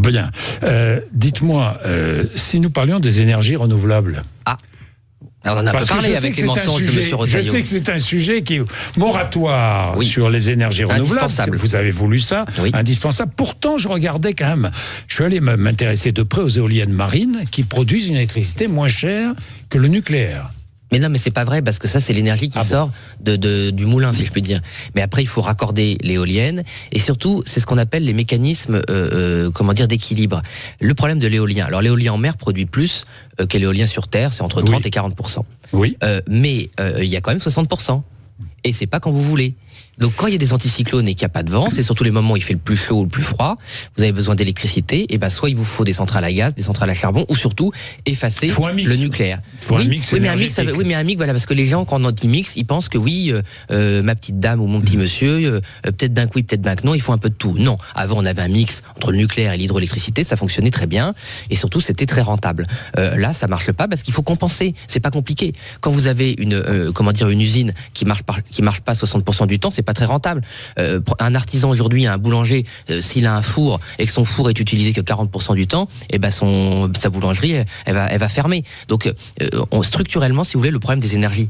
Bien. Dites-moi, si nous parlions des énergies renouvelables. Alors on en a parlé avec les mensonges de M. Retailleau. Je sais que c'est un sujet qui est moratoire sur les énergies renouvelables. Vous avez voulu ça, indispensable. Pourtant, je regardais quand même, je suis allé m'intéresser de près aux éoliennes marines qui produisent une électricité moins chère que le nucléaire. Mais non, mais c'est pas vrai, parce que ça, c'est l'énergie qui sort du moulin, si je puis dire. Mais après, il faut raccorder l'éolienne, et surtout, c'est ce qu'on appelle les mécanismes, d'équilibre. Le problème de l'éolien, alors l'éolien en mer produit plus que l'éolien sur terre, c'est entre 30 et 40%. Oui. Mais il y a quand même 60%. Et c'est pas quand vous voulez. Donc quand il y a des anticyclones et qu'il n'y a pas de vent, c'est surtout les moments où il fait le plus chaud ou le plus froid, vous avez besoin d'électricité, et ben soit il vous faut des centrales à gaz, des centrales à charbon, ou surtout effacer le nucléaire. Un mix énergétique. Mais un mix, voilà, parce que les gens, quand on dit mix, ils pensent que oui, ma petite dame ou mon petit monsieur, peut-être bien que oui, peut-être bien que non, il faut un peu de tout. Non, avant on avait un mix entre le nucléaire et l'hydroélectricité, ça fonctionnait très bien, et surtout c'était très rentable. Là, ça marche pas parce qu'il faut compenser, c'est pas compliqué. Quand vous avez une usine qui marche pas 60% du temps, c'est pas très rentable. Un artisan aujourd'hui, un boulanger, s'il a un four et que son four est utilisé que 40% du temps, et ben sa boulangerie, elle va fermer. Donc, structurellement, si vous voulez, le problème des énergies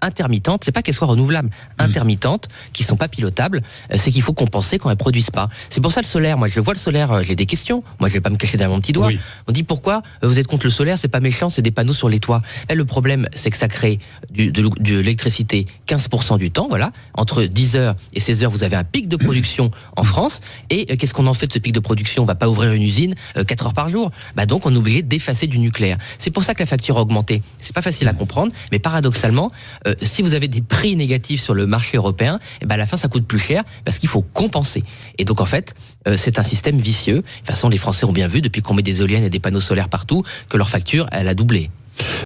intermittentes, c'est pas qu'elles soient renouvelables, intermittentes, qui sont pas pilotables, c'est qu'il faut compenser quand elles produisent pas. C'est pour ça le solaire, moi je vois le solaire, j'ai des questions, moi je vais pas me cacher derrière mon petit doigt. On dit pourquoi vous êtes contre le solaire, c'est pas méchant, c'est des panneaux sur les toits. Et le problème, c'est que ça crée de l'électricité 15% du temps, voilà, entre 10h et 16h, vous avez un pic de production en France, et qu'est-ce qu'on en fait de ce pic de production? On va pas ouvrir une usine 4 heures par jour. Donc on est obligé d'effacer du nucléaire. C'est pour ça que la facture a augmenté. C'est pas facile à comprendre, mais paradoxalement, si vous avez des prix négatifs sur le marché européen, à la fin ça coûte plus cher parce qu'il faut compenser. Et donc en fait, c'est un système vicieux. De toute façon, les Français ont bien vu depuis qu'on met des éoliennes et des panneaux solaires partout que leur facture, elle a doublé.